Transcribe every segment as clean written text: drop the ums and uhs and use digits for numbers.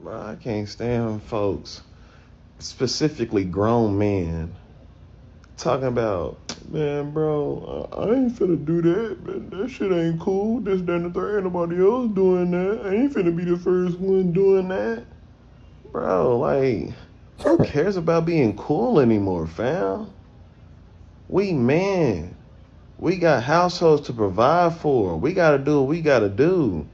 Bro, I can't stand folks, specifically grown men, talking about, man, bro, I ain't finna do that, man. That shit ain't cool. This, that, and the third. Ain't nobody else doing that. I ain't finna be the first one doing that. Bro, like, who cares about being cool anymore, fam? We men. We got households to provide for. We gotta do what we gotta do.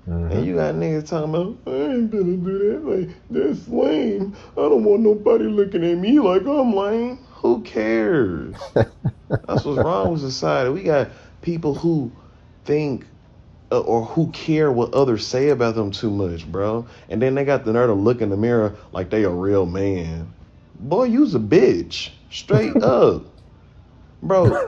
And Hmm. you got niggas talking about, I ain't gonna do that. Like, that's lame. I don't want nobody looking at me like I'm lame. Who cares? That's what's wrong with society. We got people who think or who care what others say about them too much, bro. And then they got the nerve to look in the mirror like they a real man. Boy, you's a bitch. Straight up. Bro,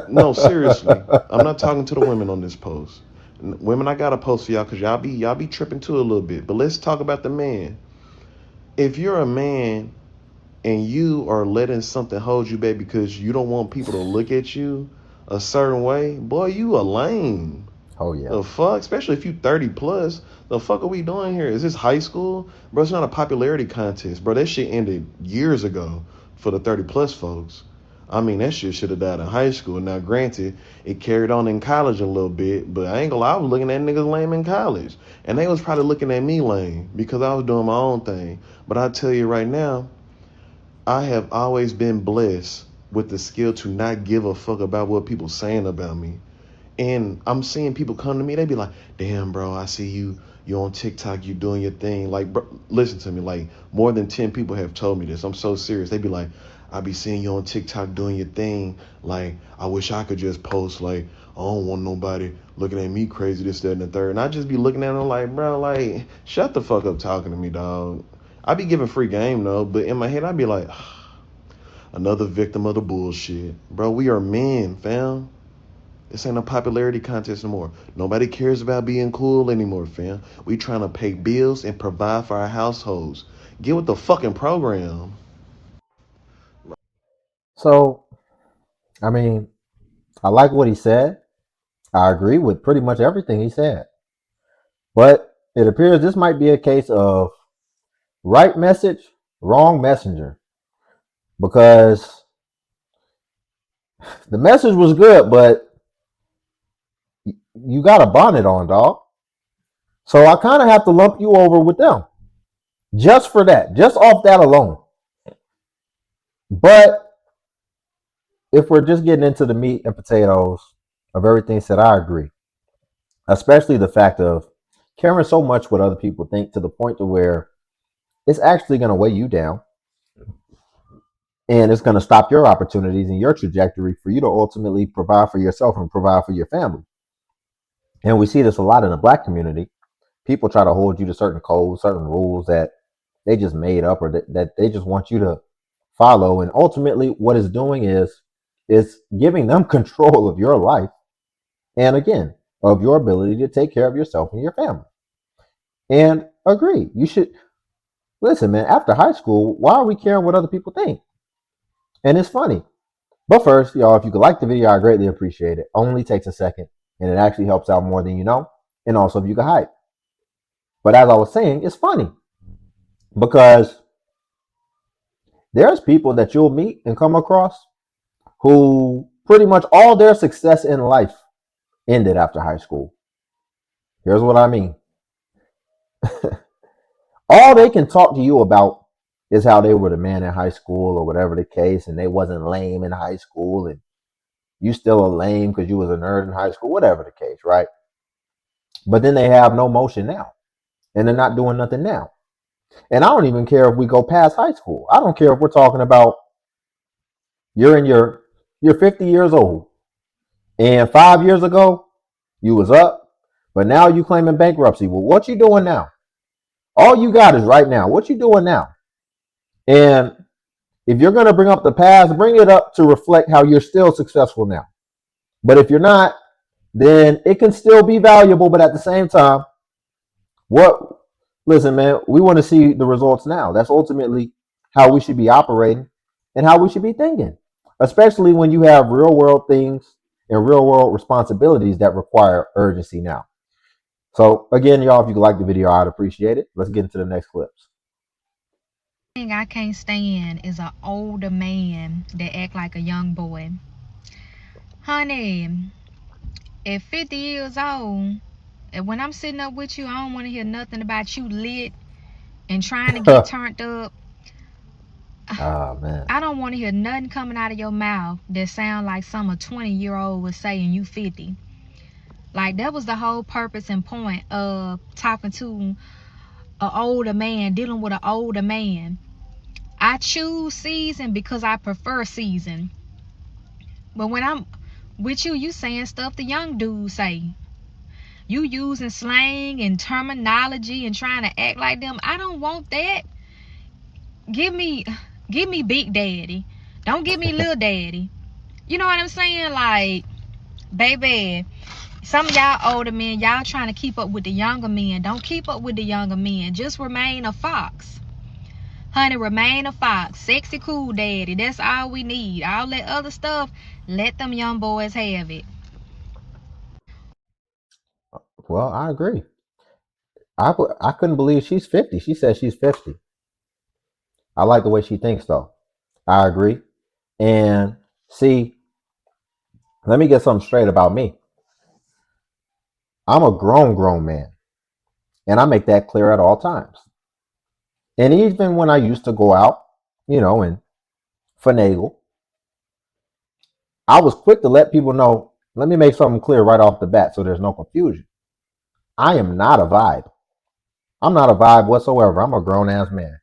no, seriously. I'm not talking to the women on this post. Women, I got a post for y'all because y'all be tripping too a little bit. But let's talk about the man. If you're a man and you are letting something hold you back because you don't want people to look at you a certain way, boy, you a lame. Oh yeah. The fuck? Especially if you 30 plus. The fuck are we doing here? Is this high school? Bro, it's not a popularity contest. Bro, that shit ended years ago for the 30 plus folks. I mean, that shit should have died in high school. Now, granted, it carried on in college a little bit, but I ain't gonna lie, I was looking at niggas lame in college. And they was probably looking at me lame because I was doing my own thing. But I tell you right now, I have always been blessed with the skill to not give a fuck about what people saying about me. And I'm seeing people come to me, they be like, damn, bro, I see you on TikTok, you doing your thing. Like, bro, listen to me, like, more than 10 people have told me this. I'm so serious. They be like, I be seeing you on TikTok doing your thing. Like, I wish I could just post, like, I don't want nobody looking at me crazy, this, that, and the third. And I just be looking at them like, bro, like, shut the fuck up talking to me, dog. I be giving free game, though, but in my head, I be like, another victim of the bullshit. Bro, we are men, fam. This ain't a popularity contest anymore. Nobody cares about being cool anymore, fam. We trying to pay bills and provide for our households. Get with the fucking program. So, I mean, I like what he said. I agree with pretty much everything he said. But it appears this might be a case of right message, wrong messenger. Because the message was good, but you got a bonnet on, dog. So I kind of have to lump you over with them just for that, just off that alone. But if we're just getting into the meat and potatoes of everything said, I agree. Especially the fact of caring so much what other people think to the point to where it's actually going to weigh you down and it's going to stop your opportunities and your trajectory for you to ultimately provide for yourself and provide for your family. And we see this a lot in the black community. People try to hold you to certain codes, certain rules that they just made up or that they just want you to follow. And ultimately, what it's doing is giving them control of your life and again of your ability to take care of yourself and your family. And agree, you should listen, man. After high school, why are we caring what other people think? And it's funny. But first, y'all, if you could like the video, I greatly appreciate it. Only takes a second, and it actually helps out more than you know. And also, if you could hype. But as I was saying, it's funny because there's people that you'll meet and come across who pretty much all their success in life ended after high school. Here's what I mean. All they can talk to you about is how they were the man in high school or whatever the case, and they wasn't lame in high school, and you still a lame because you was a nerd in high school, whatever the case, right? But then they have no motion now, and they're not doing nothing now. And I don't even care if we go past high school. I don't care if we're talking about you're in you're 50 years old, and 5 years ago you was up, but now you claiming bankruptcy. Well, what you doing now? All you got is right now. What you doing now? And if you're going to bring up the past, bring it up to reflect how you're still successful now. But if you're not, then it can still be valuable. But at the same time, what? Listen, man, we want to see the results now. That's ultimately how we should be operating and how we should be thinking, especially when you have real world things and real world responsibilities that require urgency now. So again, y'all, if you like the video, I'd appreciate it. Let's get into the next clips. Thing I can't stand is an older man that act like a young boy. Honey, at 50 years old, and when I'm sitting up with you, I don't want to hear nothing about you lit and trying to get turned up. Ah man. I don't want to hear nothing coming out of your mouth that sound like some a 20-year-old was saying you 50. Like that was the whole purpose and point of talking to an older man, dealing with an older man. I choose season because I prefer season. But when I'm with you, you saying stuff the young dudes say. You using slang and terminology and trying to act like them. I don't want that. Give me give me big daddy. Don't give me little daddy. You know what I'm saying? Like, baby, some of y'all older men, y'all trying to keep up with the younger men. Don't keep up with the younger men. Just remain a fox. Honey, remain a fox. Sexy cool daddy. That's all we need. All that other stuff, let them young boys have it. Well, I agree. I couldn't believe she's 50. She said she's 50. I like the way she thinks though. I agree. And see, let me get something straight about me. I'm a grown man, and I make that clear at all times. And even when I used to go out, and finagle, I was quick to let people know. Let me make something clear right off the bat, so there's no confusion. I am not a vibe. I'm not a vibe whatsoever. I'm a grown ass man,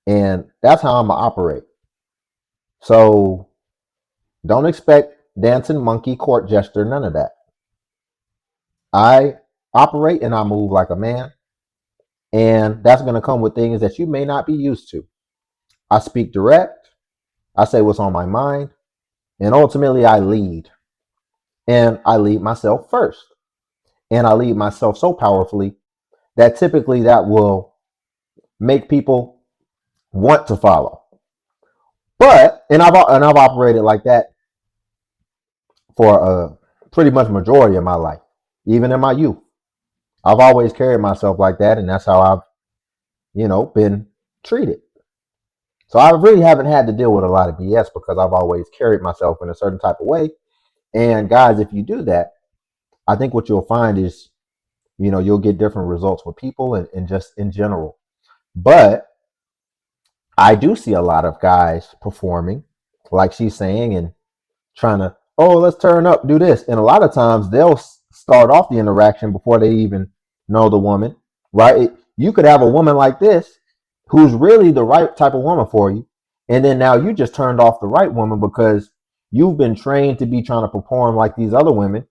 and that's how I'm gonna operate. So don't expect dancing monkey court gesture, none of that. I operate and I move like a man, and that's going to come with things that you may not be used to. I speak direct, I say what's on my mind, and ultimately I lead. And I lead myself first. And I lead myself so powerfully that typically that will make people want to follow. But and I've operated like that for a pretty much majority of my life, even in my youth. I've always carried myself like that, and that's how I've been treated. So I really haven't had to deal with a lot of BS because I've always carried myself in a certain type of way. And guys, if you do that, I think what you'll find is, you'll get different results with people and just in general. But I do see a lot of guys performing, like she's saying, and trying to, oh, let's turn up, do this. And a lot of times they'll start off the interaction before they even know the woman, right? You could have a woman like this who's really the right type of woman for you. And then now you just turned off the right woman because you've been trained to be trying to perform like these other women.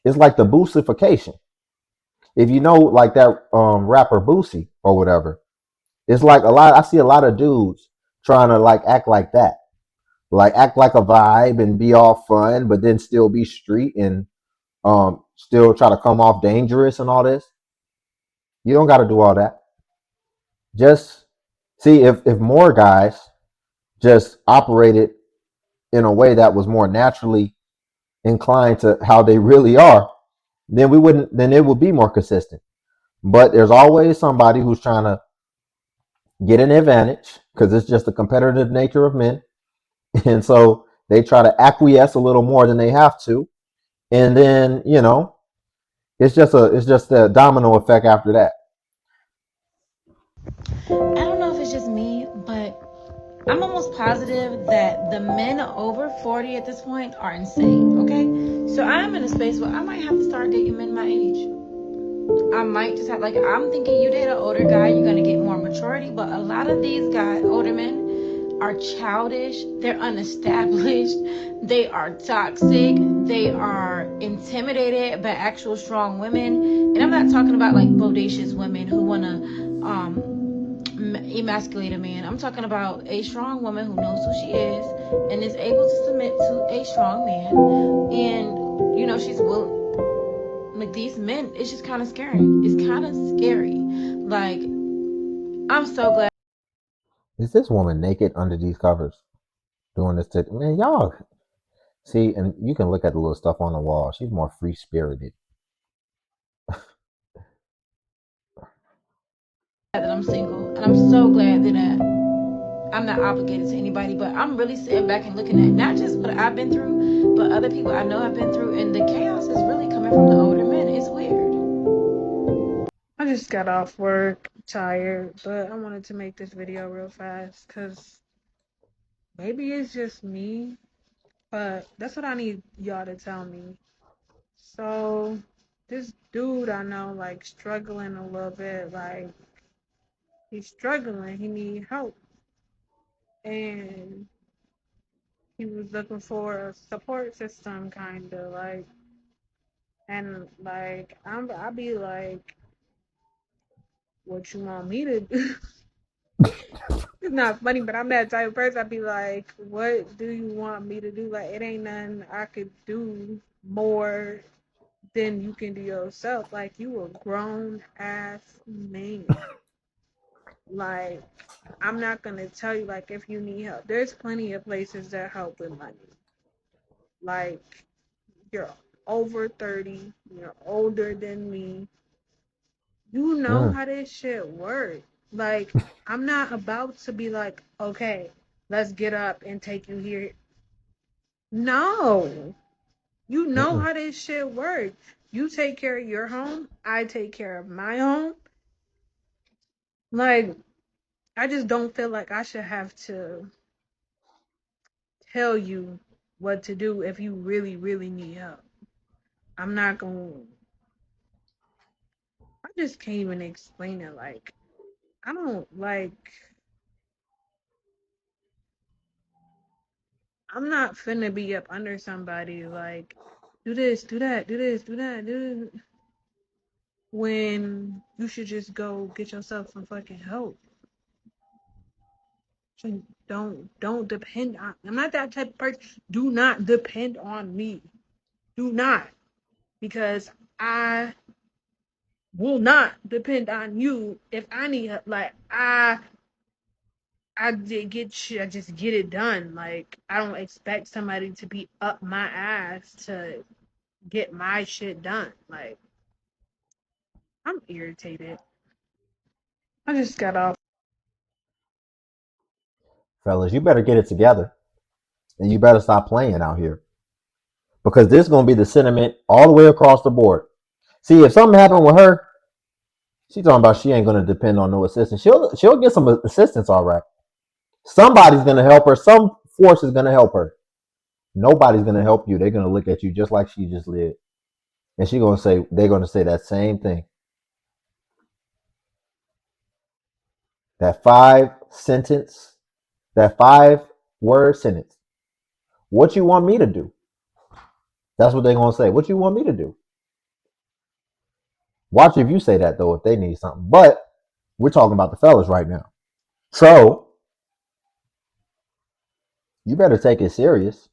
It's like the boosification. If you know, like that rapper Boosie or whatever, it's like I see a lot of dudes trying to like act like that, like act like a vibe and be all fun, but then still be street and still try to come off dangerous and all this. You don't got to do all that. Just see if more guys just operated in a way that was more naturally inclined to how they really are, then we wouldn't. Then it would be more consistent. But there's always somebody who's trying to get an advantage because it's just the competitive nature of men, and so they try to acquiesce a little more than they have to, and then it's just a domino effect after that. I don't know if it's just me, but I'm almost positive that the men over 40 at this point are insane, okay? So I'm in a space where I might have to start dating men my age. I might just have, like, I'm thinking you date an older guy, you're gonna get more maturity, but a lot of these guys, older men, are childish, they're unestablished, they are toxic, they are intimidated by actual strong women. And I'm not talking about like bodacious women who wanna emasculate a man. I'm talking about a strong woman who knows who she is and is able to submit to a strong man. And, she's willing. Like these men, it's just kind of scary. It's kind of scary. Like, I'm so glad. Is this woman naked under these covers doing this? Man, y'all see, and you can look at the little stuff on the wall. She's more free spirited. I'm single, and I'm so glad that I'm not obligated to anybody. But I'm really sitting back and looking at not just what I've been through, but other people I know have been through, and the chaos is really coming from the older men. It's weird. I just got off work, tired, but I wanted to make this video real fast because maybe it's just me, but that's what I need y'all to tell me. So, this dude I know, like, struggling a little bit, like, he's struggling, he need help, and he was looking for a support system, kind of, like, and, like, I'll be like, what you want me to do? It's not funny, but I'm that type of person. I'd be like, what do you want me to do? Like, it ain't nothing I could do more than you can do yourself. Like, you a grown ass man. Like, I'm not gonna tell you, like, if you need help. There's plenty of places that help with money. Like, you're over 30, you're older than me. You know Mm, how this shit works. Like, I'm not about to be like, okay, let's get up and take you here. No, you know mm-mm. how this shit works. You take care of your home, I take care of my home. Like, I just don't feel like I should have to tell you what to do if you really, really need help. I'm not gonna, I just can't even explain it. Like, I don't like, I'm not finna be up under somebody like, do this, do that, do this, do that, do this, when you should just go get yourself some fucking help. So don't depend on. I'm not that type of person. Do not depend on me. Do not, because I will not depend on you if I need help. Like I did get shit. I just get it done. Like I don't expect somebody to be up my ass to get my shit done. Like I'm irritated. I just got off. Fellas, you better get it together and you better stop playing out here because this is going to be the sentiment all the way across the board. See, if something happened with her, she talking about she ain't going to depend on no assistance. She'll get some assistance, all right. Somebody's going to help her. Some force is going to help her. Nobody's going to help you. They're going to look at you just like she just did. And she going to say, they're going to say that same thing. That that 5-word sentence. What you want me to do? That's what they're going to say. What you want me to do? Watch if you say that, though, if they need something. But we're talking about the fellas right now. So you better take it serious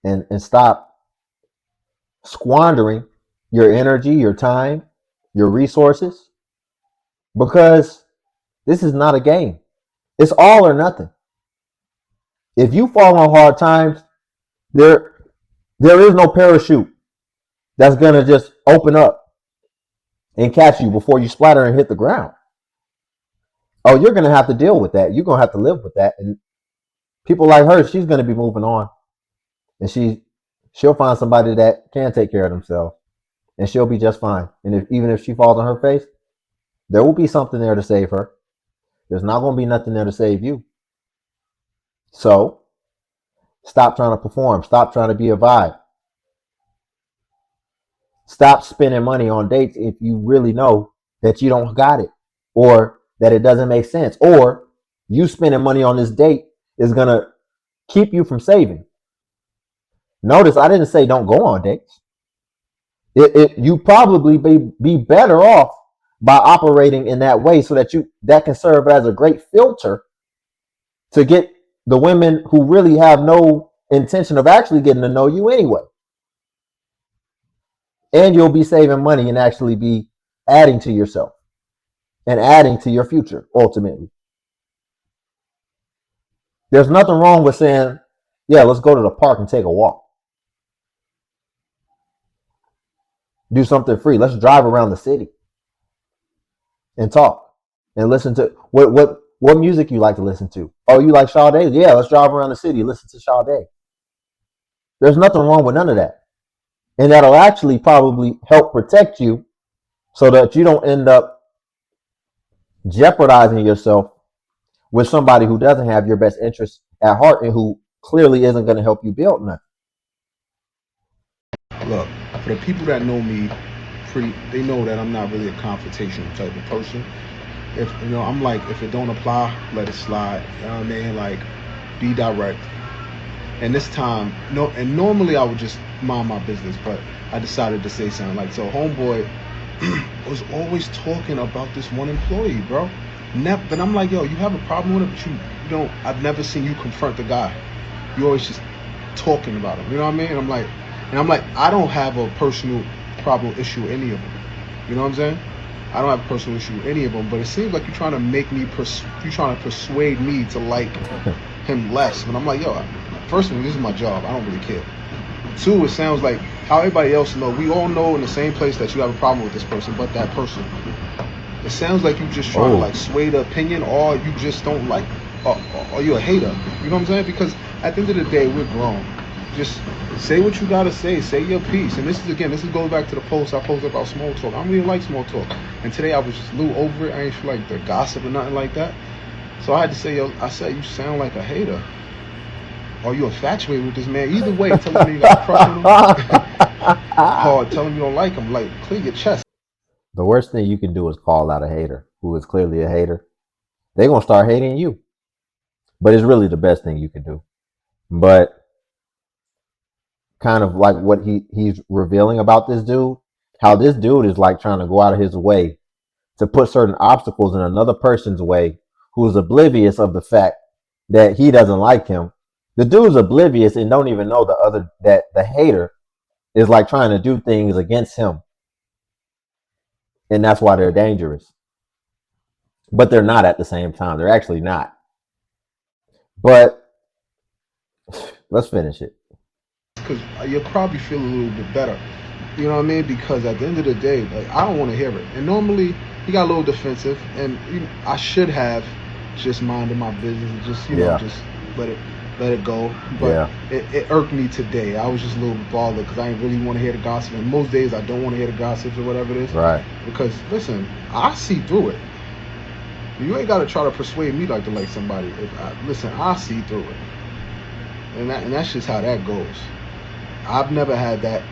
and stop squandering your energy, your time, your resources, because this is not a game. It's all or nothing. If you fall on hard times, there is no parachute that's gonna just open up and catch you before you splatter and hit the ground. Oh, you're gonna have to deal with that. You're gonna have to live with that. And people like her, she's gonna be moving on, and she'll find somebody that can take care of themselves, and she'll be just fine. And even if she falls on her face, there will be something there to save her. There's not gonna be nothing there to save you. So stop trying to perform. Stop trying to be a vibe. Stop spending money on dates if you really know that you don't got it or that it doesn't make sense or you spending money on this date is going to keep you from saving. Notice I didn't say don't go on dates. You probably be better off by operating in that way so that can serve as a great filter to get the women who really have no intention of actually getting to know you anyway. And you'll be saving money and actually be adding to yourself and adding to your future ultimately. There's nothing wrong with saying, yeah, let's go to the park and take a walk. Do something free. Let's drive around the city and talk. and listen to what music you like to listen to. Oh, you like Sade? Yeah, let's drive around the city, listen to Sade. There's nothing wrong with none of that. And that'll actually probably help protect you so that you don't end up jeopardizing yourself with somebody who doesn't have your best interest at heart and who clearly isn't going to help you build nothing. Look, for the people that know me, they know that I'm not really a confrontational type of person. If I'm like, if it don't apply, let it slide. You know what I mean? Like, be direct. And this time, no, and normally I would just mind my business, but I decided to say something. Like, so homeboy was always talking about this one employee, bro. But I'm like, yo, you have a problem with it, but you don't. I've never seen you confront the guy. You always just talking about him. You know what I mean? And I'm like, I don't have a personal problem issue with any of them. You know what I'm saying? I don't have a personal issue with any of them, but it seems like you're trying to make me, you're trying to persuade me to like him less. But I'm like, yo, first of all, this is my job. I don't really care. Two, it sounds like how everybody else know. We all know in the same place that you have a problem with this person, but that person. It sounds like you just trying to like sway the opinion, or you just don't like, or you're a hater. You know what I'm saying? Because at the end of the day, we're grown. Just say what you gotta say. Say your piece. And this goes back to the post I posted about small talk. I don't really like small talk. And today I was just a little over it. I ain't feel like the gossip or nothing like that. So I had to say, yo, I said you sound like a hater. Or you infatuated with this man. Either way, telling me you got a crush on him, or telling me you don't like him. Like, clear your chest. The worst thing you can do is call out a hater who is clearly a hater. They're going to start hating you. But it's really the best thing you can do. But kind of like what he's revealing about this dude, how this dude is like trying to go out of his way to put certain obstacles in another person's way who is oblivious of the fact that he doesn't like him. The dude's oblivious and don't even know that the hater is like trying to do things against him. And that's why they're dangerous. But they're not at the same time. They're actually not. But let's finish it. Because you'll probably feel a little bit better. You know what I mean? Because at the end of the day, like, I don't want to hear it. And normally he got a little defensive, and I should have just minded my business and just just let it go. But it irked me today. I was just a little bothered because I didn't really want to hear the gossip. And most days I don't want to hear the gossip or whatever it is. Right. Because listen, I see through it. You ain't got to try to persuade me like to like somebody. Listen, I see through it. And that's just how that goes. I've never had that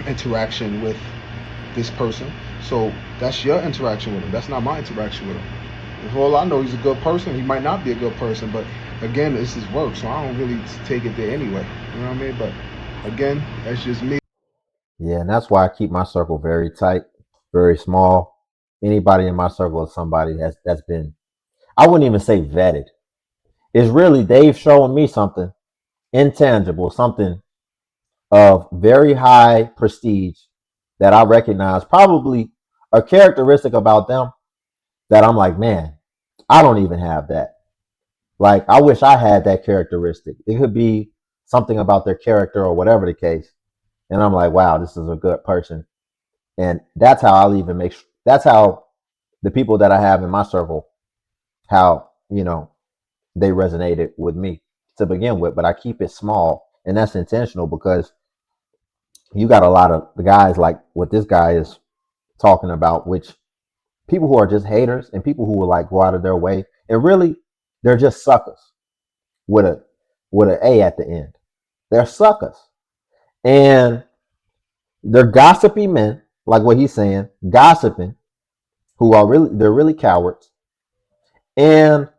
interaction with this person, so that's your interaction with him. That's not my interaction with him. And for all I know, he's a good person. He might not be a good person, but again, this is work, so I don't really take it there anyway. You know what I mean? But again, that's just me. Yeah, and that's why I keep my circle very tight, very small. Anybody in my circle is somebody that's been, I wouldn't even say vetted. It's really they've shown me something intangible, something of very high prestige that I recognize, probably a characteristic about them that I'm like, man, I don't even have that. Like, I wish I had that characteristic. It could be something about their character or whatever the case. And I'm like, wow, this is a good person. And that's how I'll even that's how the people that I have in my circle, how, they resonated with me to begin with. But I keep it small. And that's intentional because you got a lot of the guys like what this guy is talking about, which people who are just haters and people who will like go out of their way. And really, they're just suckers with a at the end. They're suckers. And they're gossipy men, like what he's saying, gossiping, who are they're really cowards. And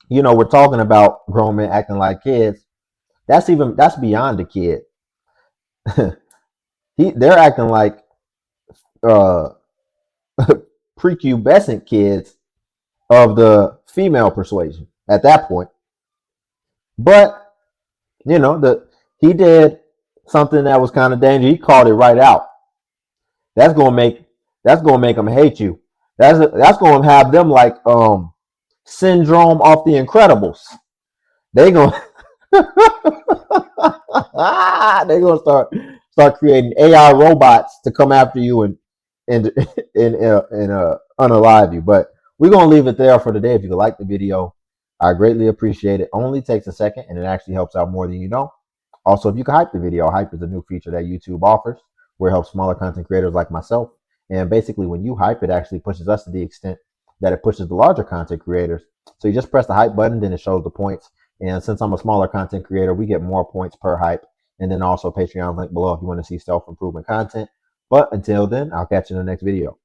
we're talking about grown men acting like kids. That's beyond a kid. They're acting like uh prepubescent kids of the female persuasion at that point. But he did something that was kind of dangerous. He called it right out. That's gonna make them hate you. That's gonna have them like Syndrome off The Incredibles. They gonna they gonna start creating AI robots to come after you and and unalive you. But we're gonna leave it there for today. If you like the video, I greatly appreciate it. Only takes a second, and it actually helps out more than you know. Also, if you can hype the video, hype is a new feature that YouTube offers, where it helps smaller content creators like myself. And basically, when you hype, it actually pushes us to the extent that it pushes the larger content creators. So you just press the hype button, then it shows the points. And since I'm a smaller content creator, we get more points per hype. And then also Patreon link below if you want to see self improvement content. But until then, I'll catch you in the next video.